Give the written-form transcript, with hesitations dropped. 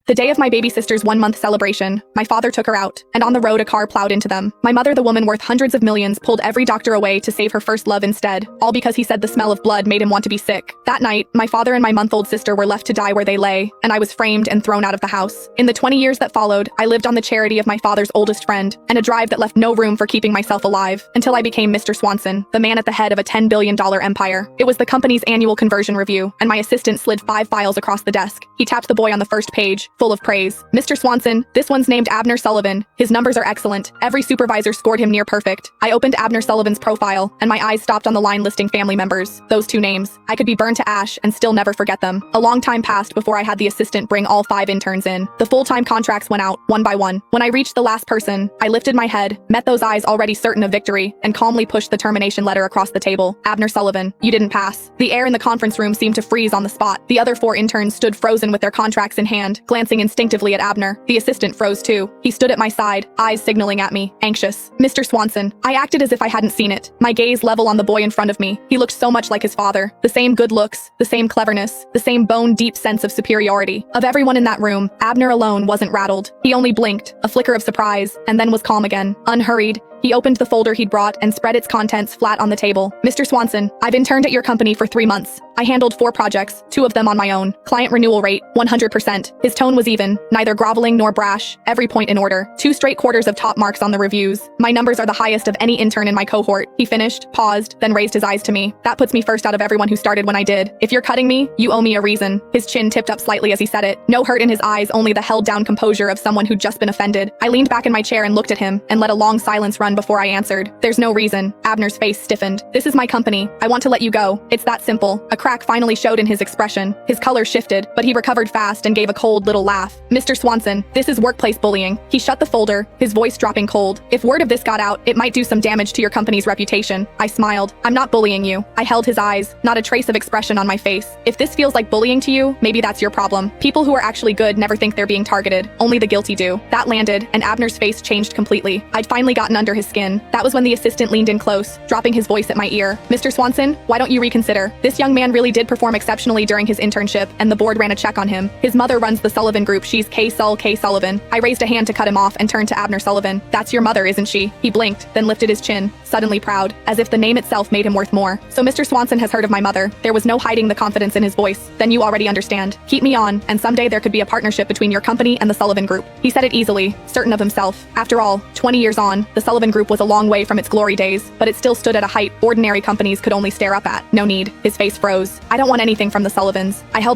The day of my baby sister's 1-month celebration, my father took her out, and on the road a car plowed into them. My mother, the woman worth hundreds of millions, pulled every doctor away to save her first love instead, all because he said the smell of blood made him want to be sick. That night, my father and my month-old sister were left to die where they lay, and I was framed and thrown out of the house. In the 20 years that followed, I lived on the charity of my father's oldest friend, and a drive that left no room for keeping myself alive, until I became Mr. Swanson, the man at the head of a $10 billion empire. It was the company's annual conversion review, and my assistant slid 5 files across the desk. He tapped the boy on the first page, full of praise. Mr. Swanson, this one's named Abner Sullivan. His numbers are excellent. Every supervisor scored him near perfect. I opened Abner Sullivan's profile, and my eyes stopped on the line listing family members. Those 2 names. I could be burned to ash and still never forget them. A long time passed before I had the assistant bring all 5 interns in. The full-time contracts went out, one by one. When I reached the last person, I lifted my head, met those eyes already certain of victory, and calmly pushed the termination letter across the table. Abner Sullivan, you didn't pass. The air in the conference room seemed to freeze on the spot. The other 4 interns stood frozen with their contracts in hand, glancing instinctively at Abner. The assistant froze too. He stood at my side, eyes signaling at me, anxious. Mr. Swanson. I acted as if I hadn't seen it, my gaze level on the boy in front of me. He looked so much like his father. The same good looks, the same cleverness, the same bone-deep sense of superiority. Of everyone in that room, Abner alone wasn't rattled. He only blinked, a flicker of surprise, and then was calm again. Unhurried, he opened the folder he'd brought and spread its contents flat on the table. Mr. Swanson, I've interned at your company for 3 months. I handled 4 projects, 2 of them on my own. Client renewal rate, 100%. His tone was even, neither groveling nor brash, every point in order. 2 straight quarters of top marks on the reviews. My numbers are the highest of any intern in my cohort. He finished, paused, then raised his eyes to me. That puts me first out of everyone who started when I did. If you're cutting me, you owe me a reason. His chin tipped up slightly as he said it. No hurt in his eyes, only the held-down composure of someone who'd just been offended. I leaned back in my chair and looked at him, and let a long silence run before I answered. There's no reason. Abner's face stiffened. This is my company. I want to let you go. It's that simple. A crack finally showed in his expression. His color shifted, but he recovered fast and gave a cold little laugh. Mr. Swanson, this is workplace bullying. He shut the folder, his voice dropping cold. If word of this got out, it might do some damage to your company's reputation. I smiled. I'm not bullying you. I held his eyes, not a trace of expression on my face. If this feels like bullying to you, maybe that's your problem. People who are actually good never think they're being targeted. Only the guilty do. That landed, and Abner's face changed completely. I'd finally gotten under his skin. That was when the assistant leaned in close, dropping his voice at my ear. Mr. Swanson, why don't you reconsider? This young man really did perform exceptionally during his internship, and the board ran a check on him. His mother runs the Sullivan Group. She's K. Sullivan. I raised a hand to cut him off and turned to Abner Sullivan. That's your mother, isn't she? He blinked, then lifted his chin, suddenly proud, as if the name itself made him worth more. So Mr. Swanson has heard of my mother. There was no hiding the confidence in his voice. Then you already understand. Keep me on, and someday there could be a partnership between your company and the Sullivan Group. He said it easily, certain of himself. After all, 20 years on, the Sullivan Group was a long way from its glory days, but it still stood at a height ordinary companies could only stare up at. No need. His face froze. I don't want anything from the Sullivans. I held the